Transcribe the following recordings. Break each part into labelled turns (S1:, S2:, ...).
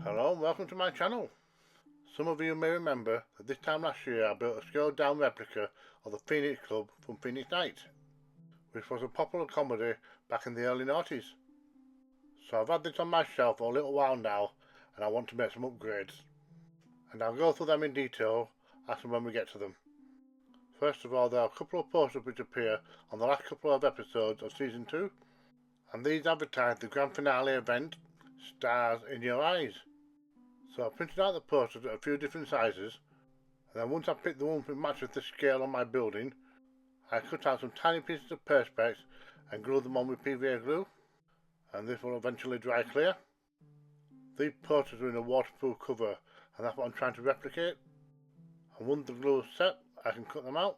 S1: Hello and welcome to my channel. Some of you may remember that this time last year I built a scaled down replica of the Phoenix Club from Phoenix Night, which was a popular comedy back in the early noughties. So I've had this on my shelf for a little while now and I want to make some upgrades. And I'll go through them in detail as and when we get to them. First of all, there are a couple of posters which appear on the last couple of episodes of Season 2, and these advertise the grand finale event, Stars in Your Eyes. So I printed out the posters at a few different sizes, and then once I picked the one that matched with the scale on my building, I cut out some tiny pieces of perspex and glued them on with PVA glue, and this will eventually dry clear. These posters are in a waterproof cover, and that's what I'm trying to replicate. And once the glue is set, I can cut them out.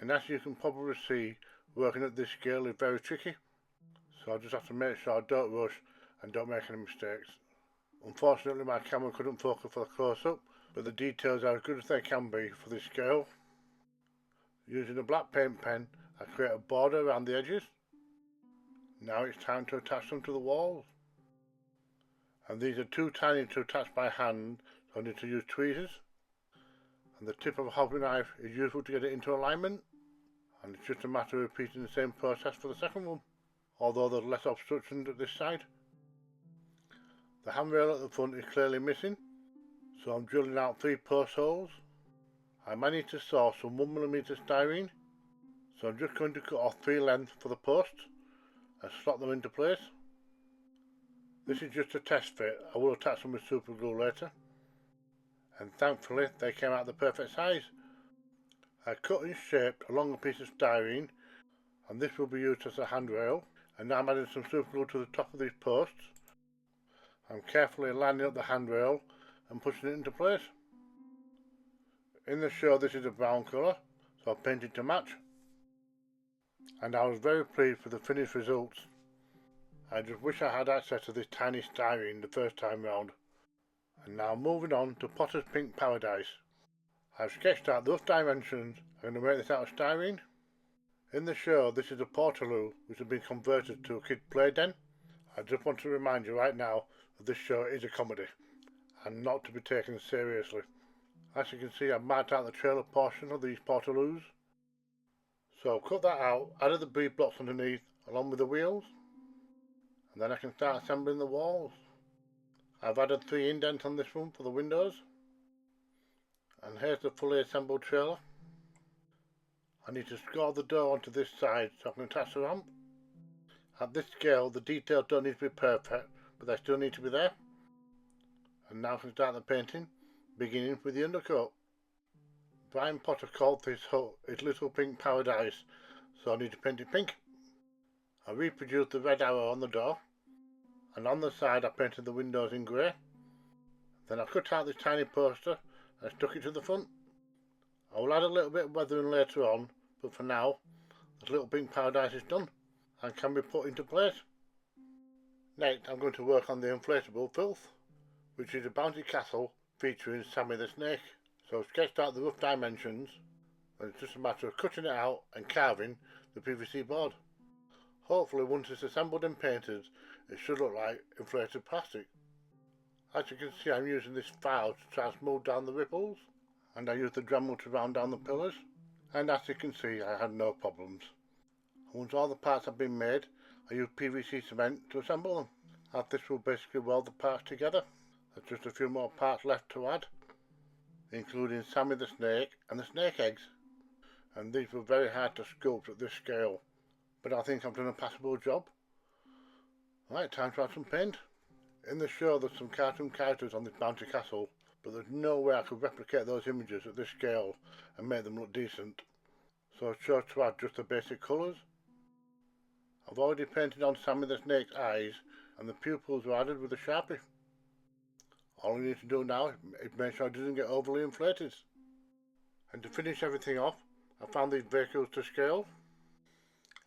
S1: And as you can probably see, working at this scale is very tricky, so I just have to make sure I don't rush and don't make any mistakes. Unfortunately my camera couldn't focus for the close-up, but the details are as good as they can be for this scale. Using a black paint pen, I create a border around the edges. Now it's time to attach them to the walls. And these are too tiny to attach by hand, so I need to use tweezers. And the tip of a hobby knife is useful to get it into alignment. And it's just a matter of repeating the same process for the second one, although there's less obstruction at this side. The handrail at the front is clearly missing, so I'm drilling out 3 post holes. I managed to source some 1mm styrene, so I'm just going to cut off 3 lengths for the posts and slot them into place. This is just a test fit, I will attach them with super glue later. And thankfully they came out the perfect size. I cut and shaped a longer piece of styrene, and this will be used as a handrail. And now I'm adding some super glue to the top of these posts. I'm carefully lining up the handrail and pushing it into place. In the show this is a brown colour, so I've painted to match. And I was very pleased with the finished results. I just wish I had access to this tiny styrene the first time round. And now moving on to Potter's Pink Paradise. I've sketched out those dimensions. I'm going to make this out of styrene. In the show this is a portaloo which has been converted to a kid play den. I just want to remind you right now that this show is a comedy and not to be taken seriously. As you can see, I've marked out the trailer portion of these portaloos. So cut that out, added the bead blocks underneath along with the wheels, and then I can start assembling the walls. I've added 3 indents on this one for the windows, and here's the fully assembled trailer. I need to score the door onto this side so I can attach the ramp. At this scale the details don't need to be perfect, but they still need to be there. And now I can start the painting, beginning with the undercoat. Brian Potter called this hut his Little Pink Paradise, so I need to paint it pink. I reproduced the red arrow on the door, and on the side I painted the windows in grey. Then I cut out this tiny poster and stuck it to the front. I will add a little bit of weathering later on, but for now the Little Pink Paradise is done and can be put into place. Next I'm going to work on the inflatable filth, which is a bouncy castle featuring Sammy the Snake. So I've sketched out the rough dimensions, and it's just a matter of cutting it out and carving the PVC board. Hopefully once it's assembled and painted it should look like inflated plastic. As you can see, I'm using this file to try and smooth down the ripples, and I used the Dremel to round down the pillars, and as you can see I had no problems. Once all the parts have been made, I use PVC cement to assemble them, as this will basically weld the parts together. There's just a few more parts left to add, including Sammy the Snake and the snake eggs, and these were very hard to sculpt at this scale, but I think I've done a passable job. Right, time to add some paint. In the show there's some cartoon characters on this bouncy castle, but there's no way I could replicate those images at this scale and make them look decent, so I chose to add just the basic colours. I've already painted on Sammy the Snake's eyes, and the pupils were added with a Sharpie. All I need to do now is make sure it doesn't get overly inflated. And to finish everything off, I found these vehicles to scale,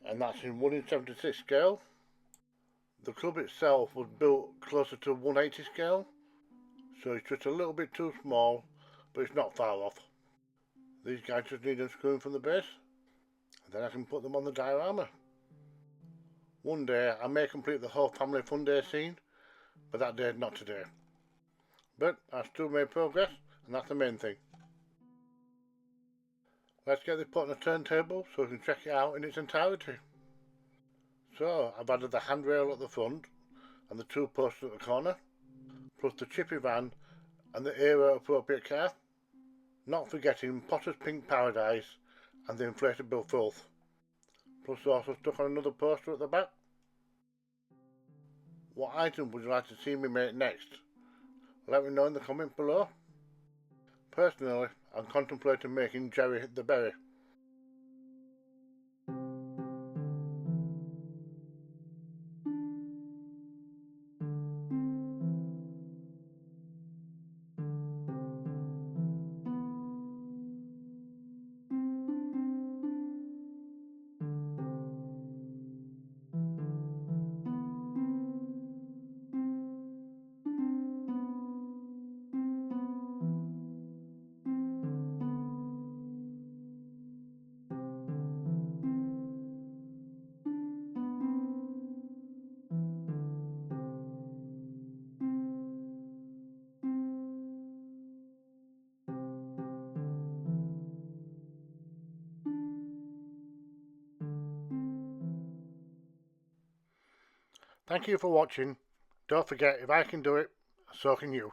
S1: and that's in 1:76 scale. The club itself was built closer to 180 scale, so it's just a little bit too small, but it's not far off. These guys just need unscrewing from the base, and then I can put them on the diorama. One day I may complete the whole family fun day scene, but that day is not today. but I've still made progress, and that's the main thing. Let's get this put on a turntable so we can check it out in its entirety. So I've added the handrail at the front and the two posts at the corner, plus the chippy van and the era appropriate car, not forgetting Potter's Pink Paradise and the inflatable filth, plus also stuck on another poster at the back. What item would you like to see me make next? Let me know in the comments below. Personally, I'm contemplating making Jerry the Berry. Thank you for watching. Don't forget, if I can do it, so can you.